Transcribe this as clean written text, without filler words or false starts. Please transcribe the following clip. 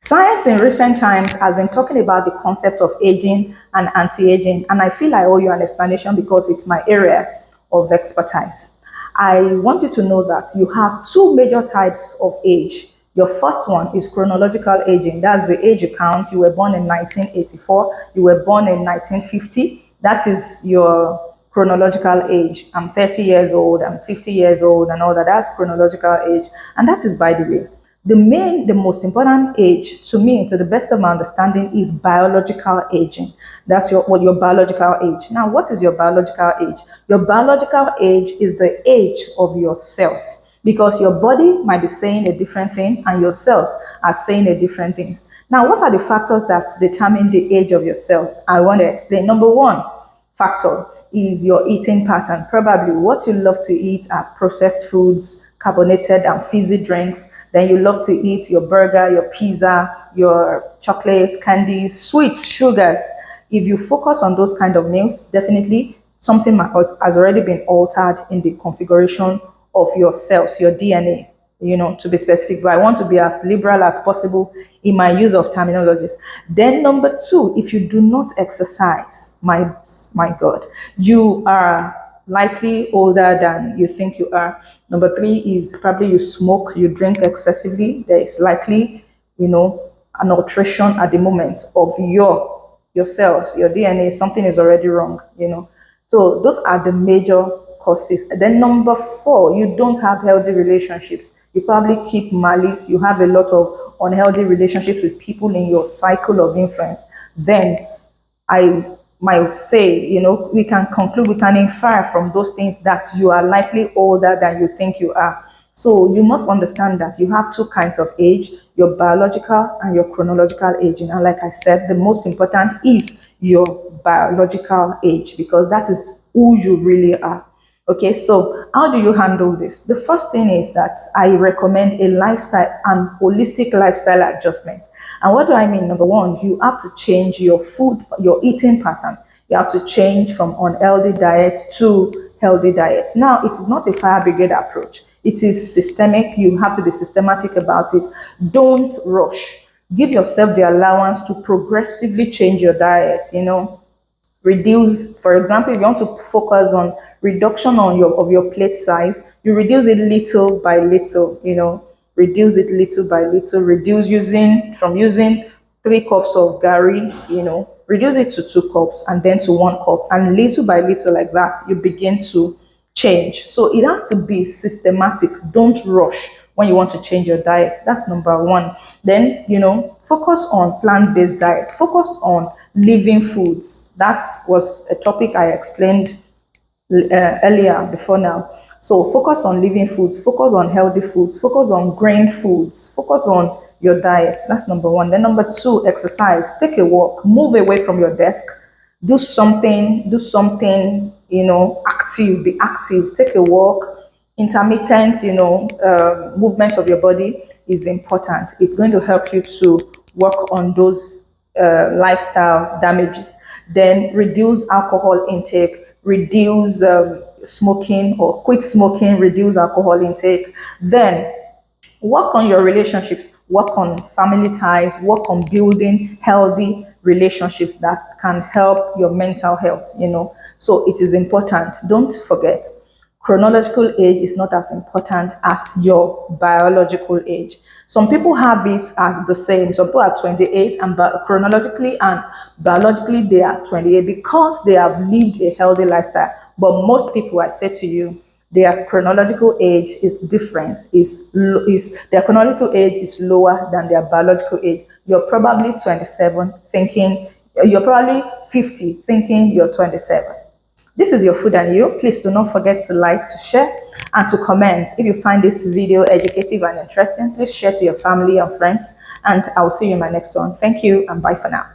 Science in recent times has been talking about the concept of aging and anti-aging, and I feel I owe you an explanation because it's my area of expertise. I want you to know that you have two major types of age. Your first one is chronological aging. That's the age you count. You were born in 1984, you were born in 1950. That is your chronological age. I'm 30 years old, I'm 50 years old, and all that. That's chronological age. And that is, by the way, the most important age to me, to the best of my understanding, is biological aging. That's your biological age. Now, what is your biological age? Your biological age is the age of your cells, because your body might be saying a different thing and your cells are saying a different things. Now, what are the factors that determine the age of your cells? I want to explain. Number one factor is your eating pattern. Probably what you love to eat are processed foods, carbonated and fizzy drinks. Then you love to eat your burger, your pizza, your chocolate, candies, sweets, sugars. If you focus on those kind of meals, definitely something has already been altered in the configuration of your cells, your DNA, to be specific. But I want to be as liberal as possible in my use of terminologies. Then number two, if you do not exercise, my God, you are likely older than you think you are. Number three is probably you smoke, you drink excessively. There is likely, an alteration at the moment of your cells, your DNA. Something is already wrong. So those are the major causes. And then number four, you don't have healthy relationships. You probably keep malice. You have a lot of unhealthy relationships with people in your cycle of influence. Then I might say, we can conclude, we can infer from those things that you are likely older than you think you are. So you must understand that you have two kinds of age, your biological and your chronological aging. And like I said, the most important is your biological age, because that is who you really are. Okay, so how do you handle this? The first thing is that I recommend a lifestyle and holistic lifestyle adjustment. And what do I mean? Number one, you have to change your food, your eating pattern. You have to change from unhealthy diet to healthy diet. Now, it is not a fire brigade approach. It is systemic. You have to be systematic about it. Don't rush. Give yourself the allowance to progressively change your diet. Reduce, for example, if you want to focus on reduction of your plate size, you reduce it little by little. Reduce it little by little. Reduce using 3 cups of gari. Reduce it to 2 cups and then to 1 cup, and little by little, like that, you begin to change. So it has to be systematic. Don't rush when you want to change your diet. That's number one. Then, focus on plant-based diet. Focus on living foods. That was a topic I explained earlier before now. So focus on living foods, focus on healthy foods, focus on grain foods, focus on your diet. That's number one. Then number two, exercise. Take a walk, move away from your desk, do something, active, be active, take a walk. Intermittent, movement of your body is important. It's going to help you to work on those lifestyle damages. Then reduce alcohol intake, reduce smoking or quit smoking, reduce alcohol intake. Then work on your relationships, work on family ties, work on building healthy relationships that can help your mental health. So it is important. Don't forget, chronological age is not as important as your biological age. Some people have it as the same. Some people are 28 and chronologically and biologically they are 28 because they have lived a healthy lifestyle. But most people, I say to you, their chronological age is different. Their chronological age is lower than their biological age. You're probably 27 thinking, you're probably 50 thinking you're 27. This is your food and you. Please do not forget to like, to share, and to comment. If you find this video educative and interesting, please share to your family and friends. And I will see you in my next one. Thank you and bye for now.